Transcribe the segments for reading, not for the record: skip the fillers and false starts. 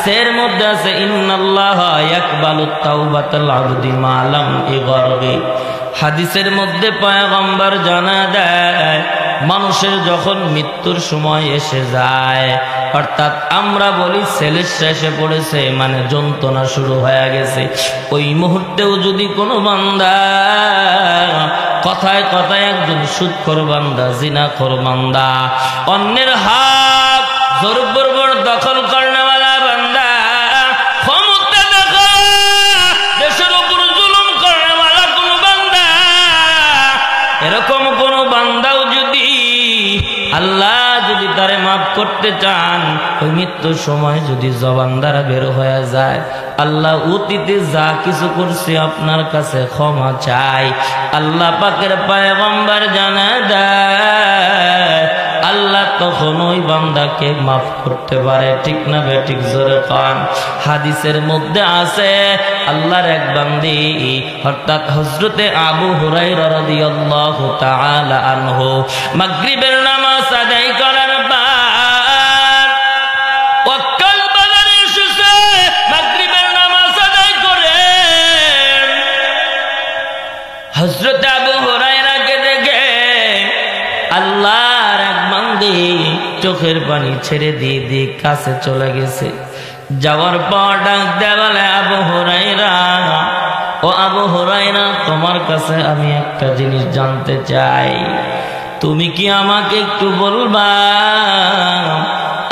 হাদিসের মধ্যে আছে ইন্নাল্লাহা ইয়াকবালুত তাওবাতাল আবদি মা লাম ইগরগি। হাদিসের মধ্যে পয়গম্বর জানা দেয় মানুষের যখন মৃত্যুর সময় এসে যায়, অর্থাৎ আমরা বলি সেলেস্টা এসে পড়েছে, মানে যন্ত্রণা শুরু হয়ে গেছে, ওই মুহূর্তেও যদি কোনো বান্দা কথায় কথায় একজন সুদখোর বান্দা, জিনাখোর বান্দা, অন্যের হক জোর বর্বর দখল করেওয়ালা বান্দা, ক্ষমতা দেখা দেশের উপর জুলুম করেওয়ালা কোন বান্দা, এরকম কোন বান্দাও যদি আল্লাহ যদি তারে মাফ করতে চান, ওই মৃত্যুর সময় যদি জবান দ্বারা বের হয়ে যায় আল্লাহ অতীতে যা কিছু করছে আপনার কাছে ক্ষমা চাই, আল্লাহ পাকের পয়গম্বর জানা দেয় আল্লাহ তখন ওই বান্দাকে মাফ করতে পারে। ঠিক না বেঠিক? জোরে কান। হাদিসের মধ্যে আছে আল্লাহর এক বান্দি অর্থাৎ হযরতে আবু হুরায়রা রাদিয়াল্লাহু তাআলা আনহু মাগরিবের নামাজ আদায় করার পর ওয়াক্কাল বাজারে এসেছে, মাগরিবের নামাজ আদায় করে হযরতে আবু হুরায়রাকে দেখে আল্লাহর এক বান্দি চোখের পানি ছেড়ে দিয়ে দিয়ে কাছে চলে গেছে। যাওয়ার পর ডাক দেয়া বলে, আবু হুরায়রা, ও আবু হুরায়রা, তোমার কাছে আমি একটা জিনিস জানতে চাই, তুমি কি আমাকে একটু বলবা?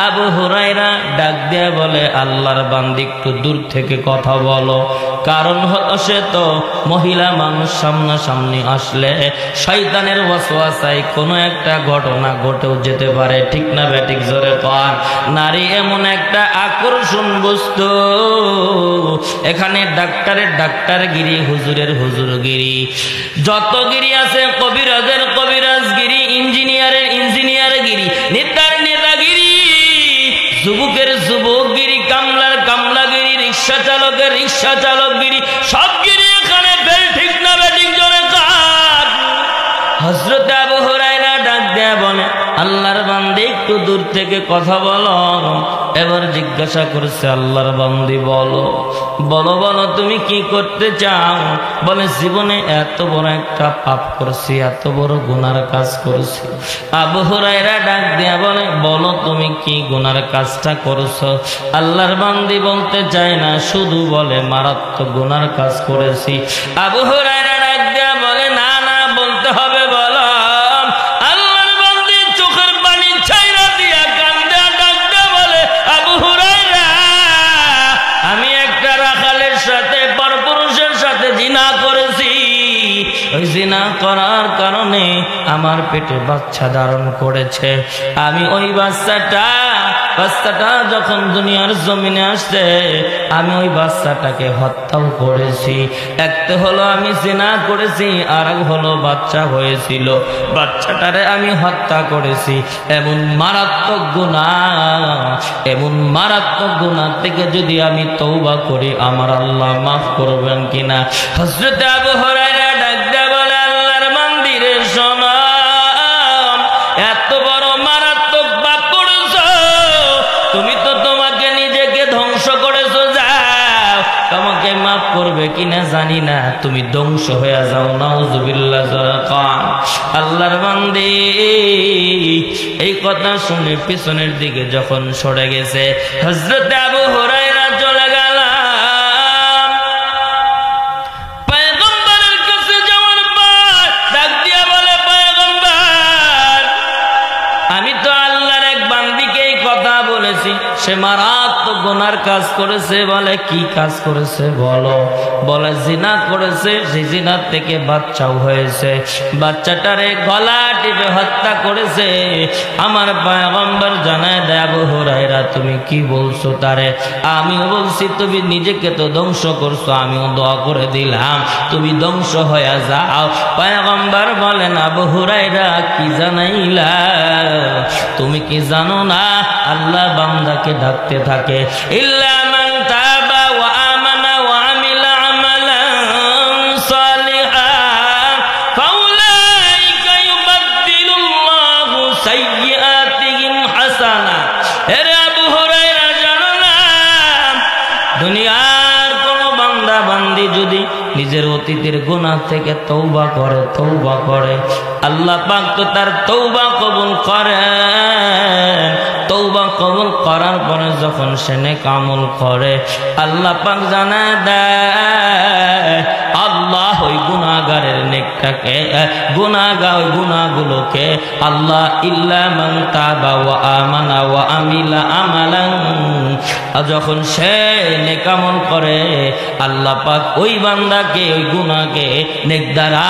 আবু হুরায়রা ডাক দেয়া বলে, আল্লাহর বান্দি একটু দূর থেকে কথা বলো, কারণ হলো সে তো মহিলা মানুষ, সামনাসামনি আসলে শয়তানের ওয়াসওয়াসায় কোনো একটা ঘটনা ঘটেও যেতে পারে। ঠিক না বেঠিক? জোরে কর। নারী এমন একটা আকর্ষণ বস্তু, এখানে ডাক্তারের ডাক্তারগিরি, হুজুরের হুজুরগিরি, যত গিরি আছে, কবিরাজের কবিরাজগিরি, ইঞ্জিনিয়ারের ইঞ্জিনিয়ারগিরি, নেতার নেতাগিরি, যুবকের যুবকগিরি, কামলার কামলাগিরি, রিক্সা চালকের রিক্সা চালকগিরি, সব গিরি এখানে বেল। ঠিক না বেঠিক? জোরে কার। হযরত আবু হুরায়রা ডাক দেয়া বলে, আল্লাহর বান্দী একটু দূর থেকে কথা বলো। এবার জিজ্ঞাসা করছে, আল্লাহর বান্দী বলো বলো বলো তুমি কি করতে চাও? বলে, জীবনে এত বড় একটা পাপ করছি, এত বড় গুনার কাজ করছি। আবু হুরায়রা ডাক দেয়া বলে, বলো তুমি কি গুনার কাজটা করছো? আল্লাহর বান্দী বলতে চায় না, শুধু বলে মারাত্মক গুনার কাজ করেছি। আবু হুরায়রা ডাক দেয়া বলে, না না, বলতে হবে, বলো। আল্লাহর বান্দী চোখের পানি ছাইরা দিয়া কান্দে ডাক দেয়া বলে, আবু হুরায়রা, আমি একটা রাখালের সাথে, পরপুরুষের সাথে জিনা করেছি। ওই জিনা করার কারণে আমার পেটে বাচ্চা ধারণ করেছে। আমি ওই বাচ্চাটা যখন দুনিয়ার জমিনে আসছে, আমি ওই বাচ্চাটাকে হত্যাও করেছি। একটা হলো আমি জিনা করেছি, আর এক হলো বাচ্চা হয়েছিল, বাচ্চাটারে আমি হত্যা করেছি। এমন মারাত্মক গুনাহ থেকে যদি আমি তওবা করি, আমার আল্লাহ মাফ করবেন কিনা? হযরত আবু হুরায়রা ডাক দেয়া বলে, আল্লাহর বান্দীরে শোনো, এত বড় মারাত্মক পাপ করেছো, তুমি তো তোমাকে নিজেকে ধ্বংস করেছো, যাও, তোমাকে মাফ করবে কিনা জানি না, তুমি ধ্বংস হয়ে যাও। নাউজুবিল্লাহ। আল্লাহর বান্দী এই কথা শুনে পিছনের দিকে যখন সরে গেছে, হযরত আবু হুরায়রা চলে গেল। পয়গম্বরের কাছে যাওয়ার পর ডাক দিয়া বলে, পয়গম্বর, আমি তো আল্লাহর এক বান্দীকে এই কথা বলেছি, সে মারাত্মক গুনার কাজ করেছে। বলে, কি কাজ করেছে বলো? বলে, জিনা করেছে, সেই জিনার থেকে বাচ্চাও হয়েছে, বাচ্চাটারে গলা টিপে হত্যা করেছে। আমার পয়গম্বর জানায় দেয়, আবু হুরায়রা, তুমি কি বলছো তারে? আমিও বলছি, তুমি নিজেকে তো ধ্বংস করছো, আমিও দোয়া করে দিলাম তুমি ধ্বংস হয়ে যাও। পয়গম্বর বলেন, আবু হুরায়রা, কি জানাইলা? তুমি কি জানো না আল্লাহ বান্দাকে ডাকতে থাকে, ইল্লা মান তাবা ওয়া আমানা ওয়া আমিলা আমালান সালিহান ফাউলাইকা ইউবাদদিলুল্লাহু সাইয়্যাতিহিম হাসানাত। এরে আবু হুরায়রা, জানো না দুনিয়ার কোন বান্দা বান্দি যদি নিজের অতীতের গুনাহ থেকে তওবা করে আল্লাহ পাক তো তার তওবা কবুল করেন। তওবা কবুল করার পরে যখন সে নেক আমল করে আল্লাহ পাক জানায় দেয় আল্লাহ ওই গুনাহগারের নেকটাকে ওই গুনাহগুলোকে আল্লাহ ইল্লা মান তাবা ওয়া আমানা ওয়া আমিলা আমালান, যখন সে নেক আমল করে আল্লাহ পাক ওই বান্দাকে ওই গুনাহকে নেক দ্বারা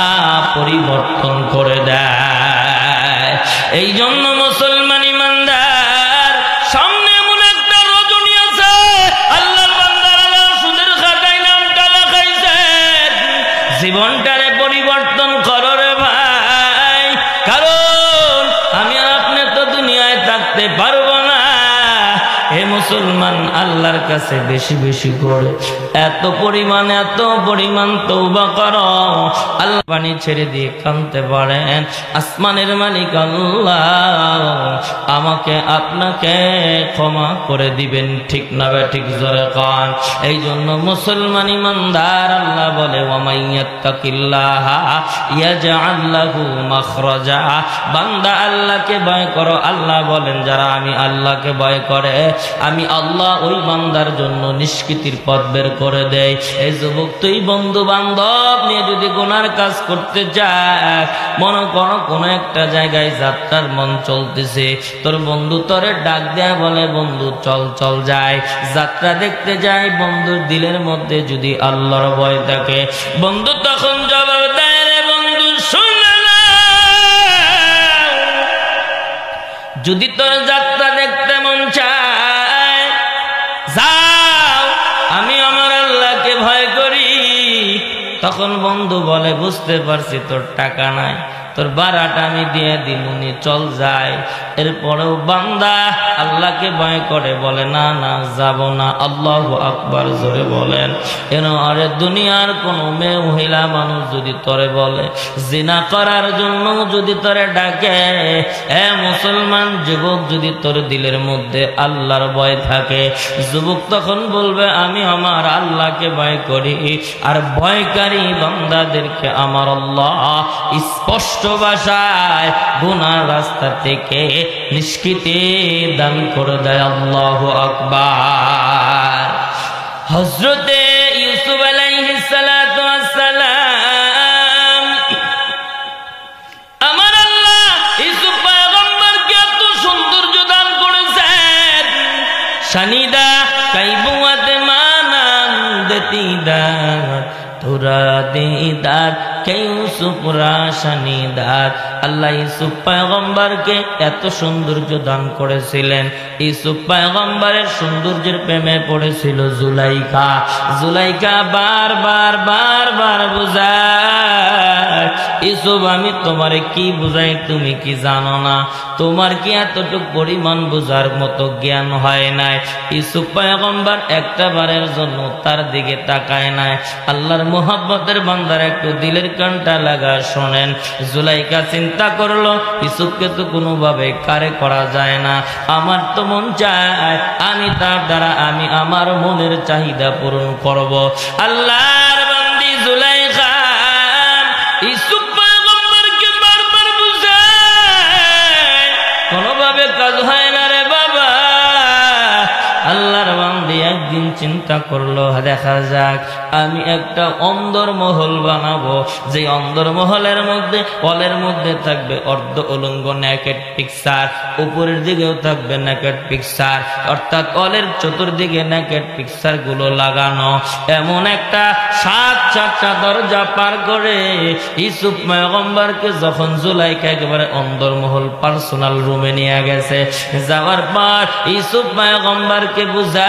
পরিবর্তন করে দেয়। এই জন্য মুসলমান ইমানদার সামনে এমন একটা রজনী আছে আল্লাহর বান্দারা সুদের খাতায় নামটা লেখাইছে, জীবনটারে পরিবর্তন করো রে ভাই, কারণ আমি আর আপনি তো দুনিয়ায় থাকতে পারবো না। হে মুসলমান, আল্লাহর কাছে বেশি বেশি করে এত পরিমাণ তওবা করো। আল্লাহ পানি ছেড়ে দিয়ে কাঁদতে পারেন, আসমানের মালিক আল্লাহ আমাকে আপনাকে ক্ষমা করে দিবেন, ঠিক না ঠিক জোরে কান। এই জন্য মুসলমান ইমানদার আল্লাহ বলে ওয়া মাইয়াত্তাকিল্লাহা ইয়াজআল লাহু মাখরাজা, বান্দা আল্লাহকে ভয় করো। আল্লাহ বলেন যারা আমি আল্লাহকে ভয় করে আমি আল্লাহ ওই বান্দার জন্য নিষ্কৃতির পথ বের করে দেয়। এই যুবক তুই বন্ধু বান্ধব নিয়ে যদি গুনার কাজ করতে যাস, মনে করো কোনো একটা জায়গায় যাত্রার মন চলতেছে, তোর বন্ধু তোরে ডাক দেয়া বলে বন্ধু চল চল যায়, যাত্রা দেখতে যায়। বন্ধুর দিলের মধ্যে যদি আল্লাহর ভয় থাকে, বন্ধু তখন জবাব দেয় রে বন্ধু শুনে না, যদি তোর যাত্রা দেখতে মন চায় যাও, আমি আমার আল্লাহকে ভয় করি। তখন বন্ধু বলে বুঝতে পারছি তোর টাকা নাই, তোর ভাড়াটা আমি দিয়ে দিলুনি, চল যায়। এরপরেও বান্দা আল্লাহকে ভয় করে বলে না না যাব না। আল্লাহু আকবার জোরে বলেন। কেন আরে দুনিয়ার কোন মেয়ে মহিলা মানুষ যদি তোরে বলে জিনা করার জন্য যদি তোরে ডাকে, এ মুসলমান যুবক যদি তোর দিলের মধ্যে আল্লাহর ভয় থাকে, যুবক তখন বলবে আমি আমার আল্লাহকে ভয় করি। আর ভয়কারী বান্দাদেরকে আমার আল্লাহ স্পষ্ট ভাষায় গুনার রাস্তা থেকে নিষ্কৃতি দান করে দেয়। আল্লাহু আকবার। হযরতে ইউসুফ আলাইহিস সালাতু ওয়াস সালাম, আমার আল্লাহ ইউসুফ পয়গম্বরকে এত সৌন্দর্য দান করেছেন, শানিদা কাইবুয়াত মানান দেতিদাত তোরা দিদার ইউসুফ রাশানিদার। আল্লাহ ইউসুফ পয়গম্বরকে এত সৌন্দর্য দান করেছিলেন। ইউসুফ পয়গম্বরের সৌন্দর্যের প্রেমে পড়েছিল জুলাইখা। জুলাইখা বারবার বুঝায় ইউসুফ আমি তোমারে কি বুঝাই তুমি কি জানো না, তোমার কি এতটুকু পরিমাণ বুঝার মতো জ্ঞান হয় নাই। ইউসুফ পয়গম্বর একটা বারের জন্য তার দিকে তাকায় নাই। আল্লাহর মুহাব্বতের বান্দার একটু দিলের কানটা লাগা শোনেন। জুলাইখা চিন্তা করলো ইউসুফকে তো কোনোভাবে কারে করা যায় না, আমার তো মন চায় আমি তার দ্বারা আমি আমার মনের চাহিদা পূরণ করব। আল্লাহর বান্দি জুলাইখা ইউসুফ পয়গম্বরকে বারবার বুঝায়, কোনোভাবে কাজ হয় না রে বাবা। আল্লাহর বান্দি একদিন চিন্তা করলো দেখা যাক আমি একটা অন্দরমহল বানাবো, যে অন্দরমহলের মধ্যে ওয়ালের মধ্যে থাকবে অর্ধ উলঙ্গ নেকেড পিকচার, উপরের দিকেও থাকবে নেকেড পিকচার, অর্থাৎ ওয়ালের চতুর্দিকে নেকেড পিকচার গুলো লাগানো। এমন একটা 7-4টা দরজা পার করে ইউসুফ পয়গম্বরকে যখন জুলাইখা একেবারে অন্দরমহল পার্সোনাল রুমে নিয়ে গেছে, যাওয়ার পর ইউসুফ পয়গম্বরকে বুঝায়,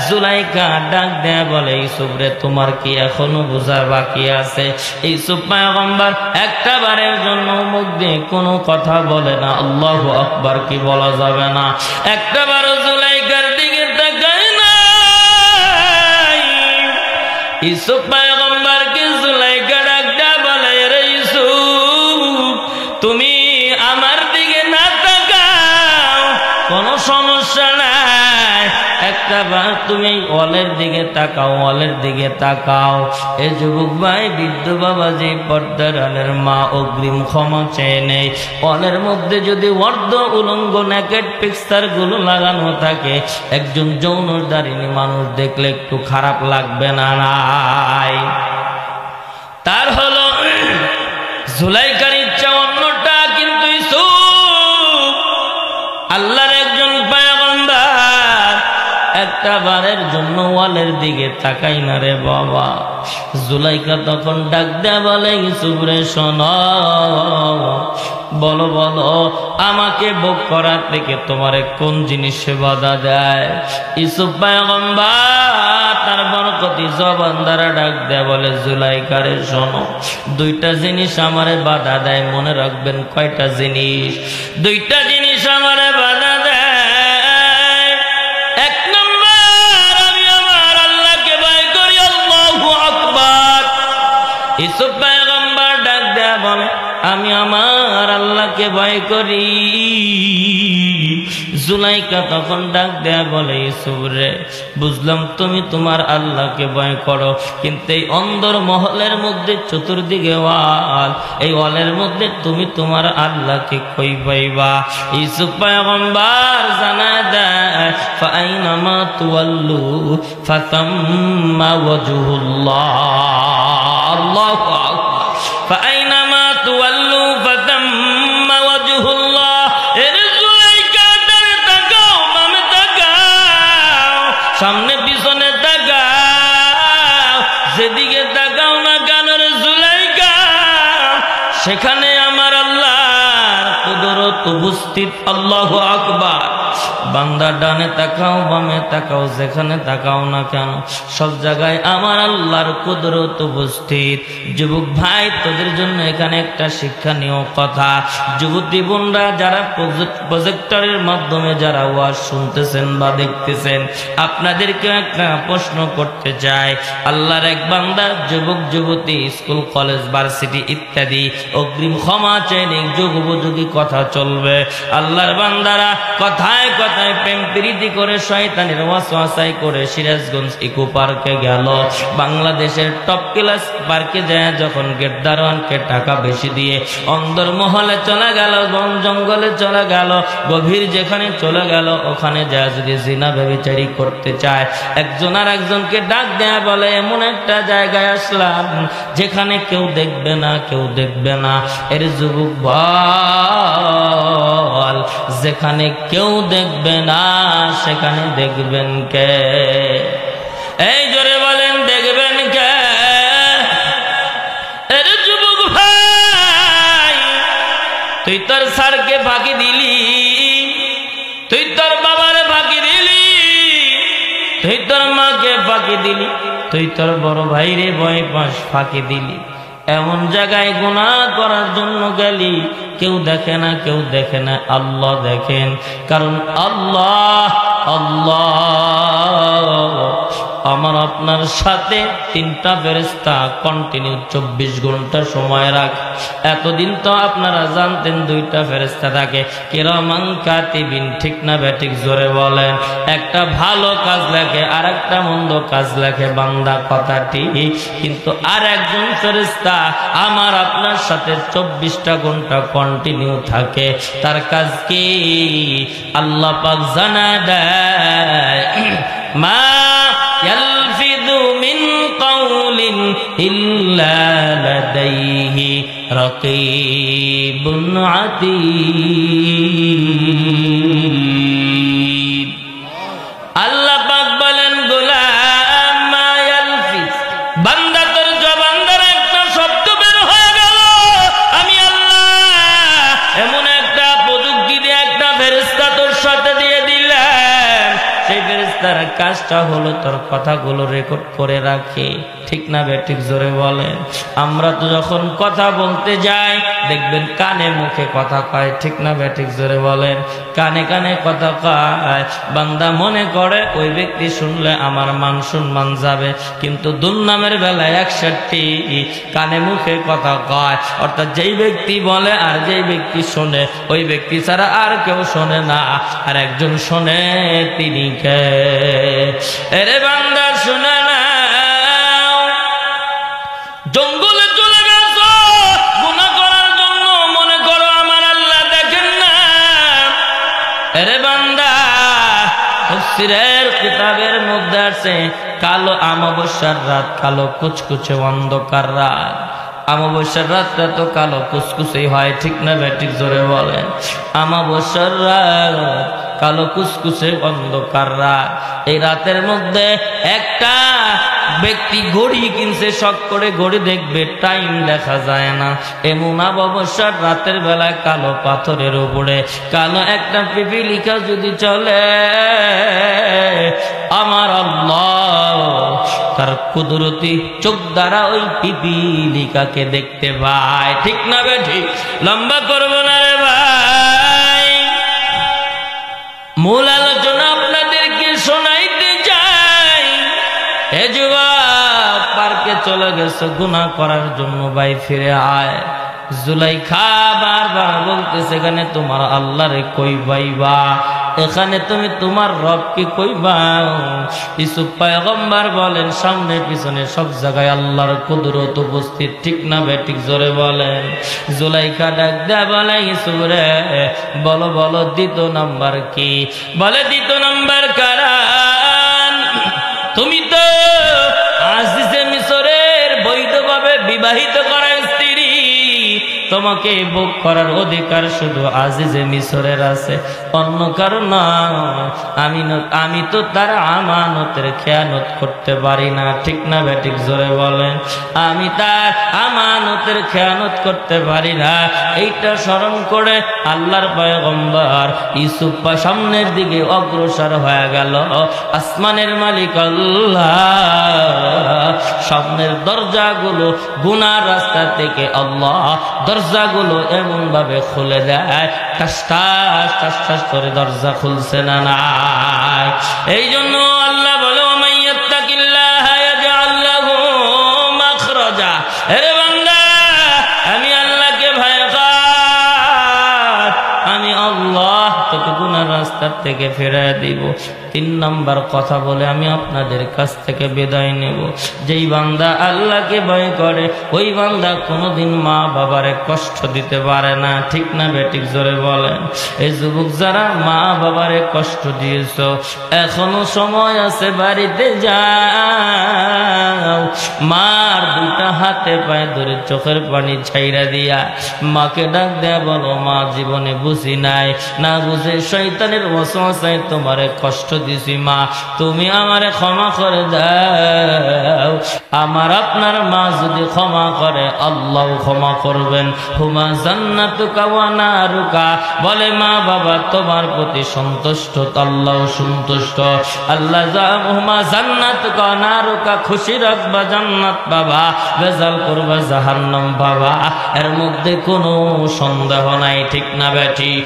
জুলাইখা ডাক দেয়া বলে ইউসুফ রে তোমার কি এখনো বোঝার বাকি আছে? ইউসুফ পয়গম্বর একটা বারের জন্য মুখ দিয়ে কোনো কথা বলে না। আল্লাহু আকবার কি বলা যাবে না? একটা বারও জুলাইখার দিকে তাকায় না। ইউসুফ পয়গম্বরকে জুলাইখা ডাক দেয়া বলে রে ইউসুফ তুমি আমার দিকে না তাকাও, কোনো সমস্যা নাই, একটা বার তুমি ওয়ালের দিকে তাকাও, ওয়ালের দিকে তাকাও। এ যুবক ভাই, বৃদ্ধ বাবা যে পর্দার আলের মা অগ্রিম ক্ষমা চেয়ে নেই। ওয়ালের মধ্যে যদি অর্ধ উলঙ্গ নেকেট পিকচার গুলো লাগানো থাকে, একজন যৌনধারিণী মানুষ দেখলে একটু খারাপ লাগবে না? নাই। তার হলো জুলাইখার ইচ্ছা অন্যটা, কিন্তু ইউসুফ আল্লাহর একজন পয়গম্বর, একটা বারের জন্য ওয়ালের দিকে তাকাই না রে বাবা। জুলাইখা তখন ডাক দেয়া বলে, ইউসুফ রে শোনো, বলো বলো, আমাকে ভোগ করার থেকে তোমারে কোন জিনিসে বাধা দেয়? ইউসুফ পয়গম্বর তার বরকতি জবান দ্বারা ডাক দেয়া বলে, জুলাইখা রে শোনো, দুইটা জিনিস আমারে বাধা দেয়, মনে রাখবেন। কয়টা জিনিস? দুইটা জিনিস আমারে বাধা দেয়। এক নম্বর, আমি আমার আল্লাহকে ভয় করি। আল্লাহু আকবার। ইউসুফ পয়গম্বর ডাক দেয়া বলে, আমি আমার আল্লাহকে ভয় করি। জুলাইখা তখন ডাক দেয়া বলে, ইউসুফ রে, বুঝলাম তুমি তোমার আল্লাহকে ভয় করো, কিন্তু এই অন্দর মহলের মধ্যে চতুর্দিকে ওয়াল, এই ওয়ালের মধ্যে তুমি তোমার আল্লাহকে কই পাইবা? ইউসুফ পয়গম্বর জানায় দেয়, ফাইনামা তুওয়াল্লু ফাতাম্মা ওয়াজহুল্লাহ। আল্লাহু আকবার। ফাইনামা তুওয়াল্লু ফাতাম্মা ওয়াজহুল্লাহ। এর জুলাইখা ডানে তাকাও, বামে তাকাও, সামনে পিছনে তাকাও, যেদিকে তাকাও না কেন রে জুলাইখা, সেখানে আমার আল্লাহর কুদরত উপস্থিত। আল্লাহু আকবার। বান্দা ডানে তাকাও, বামে তাকাও, যেখানে তাকাও না কেন, সব জায়গায় আমার আল্লাহর কুদরত উপস্থিত। যুবক ভাই, তোদের জন্য এখানে একটা শিক্ষণীয় কথা। যুবতী বোনরা যারা প্রজেক্টরের মাধ্যমে যারা ওয়াজ শুনতেছেন বা দেখতেছেন, আপনাদেরকে একটা প্রশ্ন করতে চাই। আল্লাহর এক বান্দা, যুবক যুবতী, স্কুল কলেজ ভার্সিটি ইত্যাদি, অগ্রিম ক্ষমা চাইলে যুগ উপযোগী কথা চলবে। আল্লাহর বান্দারা কথায় কথায় প্রেম প্রীতি করে শয়তানের ওয়াসওয়াসায় করে সিরাজগঞ্জ ইকো পার্কে গেল। বাংলাদেশের টপ ক্লাস পার্কে যায় যখন গেট দারোয়ানকে টাকা বেশি দিয়ে অন্দর মহলে চলে গেল, বন জঙ্গলে চলে গেল, গভীর যেখানে চলে গেল, ওখানে যায় যদি জিনা ব্যভিচারী করতে চায়, একজন আর একজনকে ডাক দেয়া বলে, এমন একটা জায়গায় আসলাম যেখানে কেউ দেখবে না, কেউ দেখবে না। এর যুবক বল, যেখানে কেউ দেখবে না সেখানে দেখবেন কে? এই জোরে বলেন, দেখবেন কে? এর যুবক ভাই, তুই তোর স্যারকে ফাঁকি দিলি, তুই তোর বাবারে ফাঁকি দিলি, তুই তোর মাকে ফাঁকি দিলি, তুই তোর বড় ভাইরে ভয় পাস ফাঁকি দিলি। এমন জায়গায় গুনাহ করার জন্য গেলি, কেউ দেখে না, কেউ দেখে না, আল্লাহ দেখেন। কারণ আল্লাহ আমার আপনার সাথে তিনটা ফেরেশতা কন্টিনিউ 24 ঘন্টা সময় রাখে। এতদিন তো আপনারা জানতেন দুইটা ফেরেশতা থাকে, কিরামান কাতিবিন, ঠিক না বেঠিক? জোরে বলেন। একটা ভালো কাজ লেখে, আর একটা মন্দ কাজ লেখে, বান্দা কথাটি। কিন্তু আর একজন ফেরেশতা আমার আপনার সাথে 24টা ঘন্টা কন্টিনিউ থাকে। তার কাজ কি? আল্লাহ পাক জানা দেয়, মা ইয়ালফিযু মিন কাউলিন ইল্লা লাদাইহি রাকীবুন আতীদ। আল্লাহ পাক বলেন, গোলাম মা ইয়ালফিজ, বান্দা তোর জবান দ্বারা একটা শব্দ বের হয়ে গেল, আমি আল্লাহ এমন একটা প্রযুক্তি দিয়ে একটা ফেরেশতা তোর সাথে দিয়ে দিলাম। সেই ফেরেশতার কাজটা হলো তোর কথাগুলো রেকর্ড করে রাখে, ঠিক না বেঠিক? জোরে বলেন। আমরা তো যখন কথা বলতে যাই দেখবেন কানে মুখে কথা কয়, ঠিক না বেঠিক? জোরে বলেন। কানে কানে কথা কয়, বান্দা মনে করে ওই ব্যক্তি শুনলে আমার মান সম্মান যাবে, কিন্তু দুর্নামের বেলায় 61 কানে মুখে কথা কয়। অর্থাৎ যেই ব্যক্তি বলে আর যেই ব্যক্তি শোনে, ওই ব্যক্তি ছাড়া আর কেউ শোনে না। আর একজন শোনে, তিনি কে? এরে বান্দা শুনে নাও, জঙ্গলে চলে গেছো গুনাহ করার জন্য, মনে করো আমার আল্লাহ দেখেন না। এরে বান্দা, তাফসীরের কিতাবের মধ্যে আছে কালো অমাবস্যার রাত, কালো কুচকুচে অন্ধকার রাত। অমাবস্যার রাতটা তো কালো কুচকুচেই হয়, ঠিক না বেঠিক? জোরে বলেন। অমাবস্যার রাত কালো কুচকুচে অন্ধকার রাত। এই রাতের মধ্যে একটা ব্যক্তি ঘড়ি কিনছে, শখ করে ঘড়ি দেখবে, টাইম দেখা যায় না। এমন অমাবস্যার রাতের বেলায় কালো পাথরের উপরে কালো একটা পিপিলিকা যদি চলে, আমার আল্লাহ তার কুদরতি চোখ দ্বারা ওই পিপিলিকাকে দেখতে পায়, ঠিক না বেঠিক? লম্বা করবো না রে ভাই, মূল আলোচনা আপনাদেরকে শোনাইতে চাই। এ যুবক, পার্কে চলে গেছে গুনাহ করার জন্য, ভাই ফিরে আয়। জুলাইখা বারবার বলতেছে, এখানে তোমার আল্লাহরে কই পাইবা, এখানে তুমি তোমার রবকে কইবা। ইউসুফ পয়গম্বর বলেন, সামনে পিছনে সব জায়গায় আল্লাহর কুদরত উপস্থিত, ঠিক না বেঠিক? জোরে বলেন। জুলাইখা ডাক দেয়া বলে, ইউসুফ রে বলো বলো, দ্বিতীয় নাম্বার কি? বলে, দ্বিতীয় নাম্বার কারণ তুমি তো আজিজে মিশরের বৈধভাবে বিবাহিত করা স্ত্রী, তোমাকে ভোগ করার অধিকার শুধু আজিজে মিশরের আছে, অন্য কারো না। আমি তো তার আমানতের খেয়ানত করতে পারি না, ঠিক না বেঠিক? জোরে বলেন। আমি তার আমানতের খেয়ানত করতে পারি না। এইটা স্মরণ করে আল্লাহর পয়গম্বর ইউসুফ সামনের দিকে অগ্রসর হয়ে গেল। আসমানের মালিক আল্লাহ সামনের দরজাগুলো, গুনার রাস্তা থেকে আল্লাহ দরজাগুলো এমন ভাবে খুলে দেয়, ঠাস ঠাস ঠাস ঠাস করে দরজা খুলছে না নাই। এই জন্য আল্লাহ বলে, ওমাইয়াত্তাকিল্লাহ ইয়াজআল লাহু মাখরাজা। আরে বান্দা, আমি আল্লাহকে ভয় কর, আমি আল্লাহ তোকে গুনার রাস্তা থেকে ফিরিয়ে দিব। 3 নাম্বার কথা বলে আমি আপনাদের কাছ থেকে বিদায় নেব। যেই বান্দা আল্লাহকে ভয় করে, ওই বান্দা কোনোদিন মা বাবারে কষ্ট দিতে পারে না, ঠিক না বেঠিক? জোরে বলেন। এই যুবক যারা মা বাবারে কষ্ট দিয়েছ, এখনো সময় আছে, বাড়িতে যাও, মার দুটা হাতে পায়ে ধরে চোখের পানি ছাইরা দিয়া মাকে ডাক দেয়া বলো, মা জীবনে বুঝি নাই, না বুঝে শয়তানের ওয়াসওয়াসায় তোমারে কষ্ট দিছি, মা তুমি আমারে ক্ষমা করে দাও। আমার আপনার মা যদি ক্ষমা করে, আল্লাহ ক্ষমা করবেন। হুমা জান্নাতুকা ওয়া নারুকা, বলে মা বাবা তোমার প্রতি সন্তুষ্ট, আল্লাহ সন্তুষ্ট। আল্লাহ হুমা জান্নাতুকা ওয়া নারুকা, খুশি রাখবা জান্নাত বাবা, বেজাল করবা জাহান্নাম বাবা, এর মধ্যে কোনো সন্দেহ নাই, ঠিক না বেঠিক?